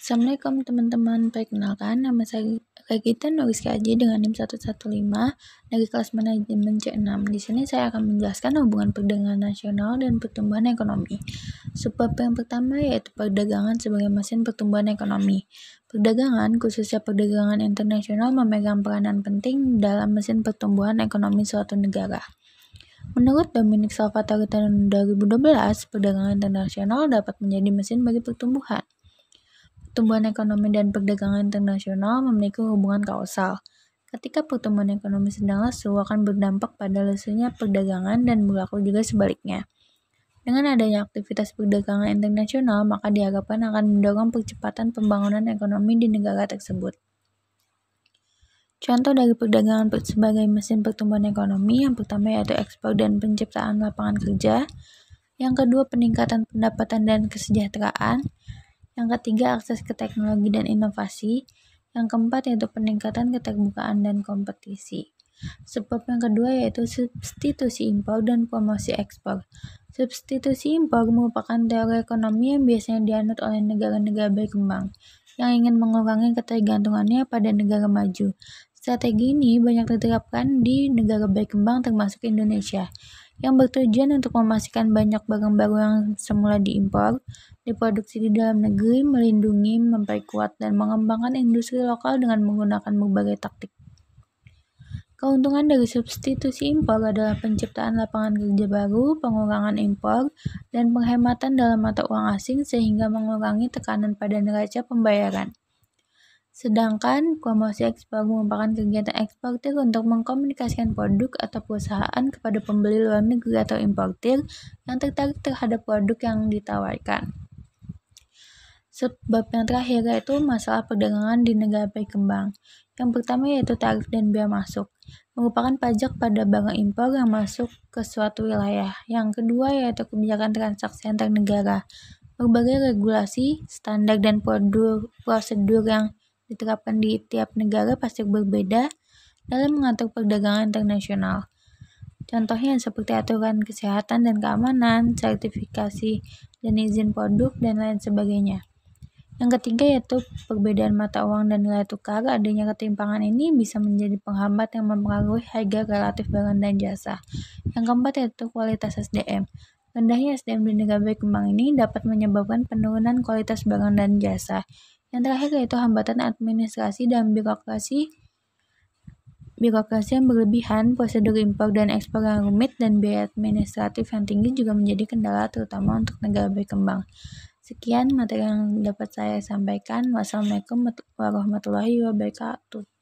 Assalamualaikum teman-teman, perkenalkan nama saya Regita Nuriska Aji dengan NIM 115 dari kelas manajemen C6. Di sini saya akan menjelaskan hubungan perdagangan nasional dan pertumbuhan ekonomi. Subbab yang pertama yaitu perdagangan sebagai mesin pertumbuhan ekonomi. Perdagangan, khususnya perdagangan internasional, memegang peranan penting dalam mesin pertumbuhan ekonomi suatu negara. Menurut Dominic Salvatore tahun 2012, perdagangan internasional dapat menjadi mesin bagi pertumbuhan. Pertumbuhan ekonomi dan perdagangan internasional memiliki hubungan kausal. Ketika pertumbuhan ekonomi sedang lesu, akan berdampak pada lesunya perdagangan dan berlaku juga sebaliknya. Dengan adanya aktivitas perdagangan internasional, maka diharapkan akan mendorong percepatan pembangunan ekonomi di negara tersebut. Contoh dari perdagangan sebagai mesin pertumbuhan ekonomi, yang pertama yaitu ekspor dan penciptaan lapangan kerja, yang kedua peningkatan pendapatan dan kesejahteraan, yang ketiga akses ke teknologi dan inovasi, yang keempat yaitu peningkatan keterbukaan dan kompetisi. Sebab yang kedua yaitu substitusi impor dan promosi ekspor. Substitusi impor merupakan teori ekonomi yang biasanya dianut oleh negara-negara berkembang yang ingin mengurangi ketergantungannya pada negara maju. Strategi ini banyak diterapkan di negara berkembang termasuk Indonesia, yang bertujuan untuk memastikan banyak barang baru yang semula diimpor diproduksi di dalam negeri, melindungi, memperkuat, dan mengembangkan industri lokal dengan menggunakan berbagai taktik. Keuntungan dari substitusi impor adalah penciptaan lapangan kerja baru, pengurangan impor, dan penghematan dalam mata uang asing sehingga mengurangi tekanan pada neraca pembayaran. Sedangkan promosi ekspor merupakan kegiatan eksportir untuk mengkomunikasikan produk atau perusahaan kepada pembeli luar negeri atau importir yang tertarik terhadap produk yang ditawarkan. Sebab yang terakhir yaitu masalah perdagangan di negara berkembang. Yang pertama yaitu tarif dan bea masuk, merupakan pajak pada barang impor yang masuk ke suatu wilayah. Yang kedua yaitu kebijakan transaksi antar negara. Berbagai regulasi, standar, dan prosedur yang diterapkan di tiap negara pasti berbeda dalam mengatur perdagangan internasional. Contohnya seperti aturan kesehatan dan keamanan, sertifikasi dan izin produk, dan lain sebagainya. Yang ketiga yaitu perbedaan mata uang dan nilai tukar. Adanya ketimpangan ini bisa menjadi penghambat yang mempengaruhi harga relatif barang dan jasa. Yang keempat yaitu kualitas SDM. Rendahnya SDM di negara berkembang ini dapat menyebabkan penurunan kualitas barang dan jasa. Yang terakhir yaitu hambatan administrasi dan birokrasi yang berlebihan, prosedur impor dan ekspor yang rumit, dan biaya administratif yang tinggi juga menjadi kendala terutama untuk negara berkembang. Sekian materi yang dapat saya sampaikan. Wassalamualaikum warahmatullahi wabarakatuh.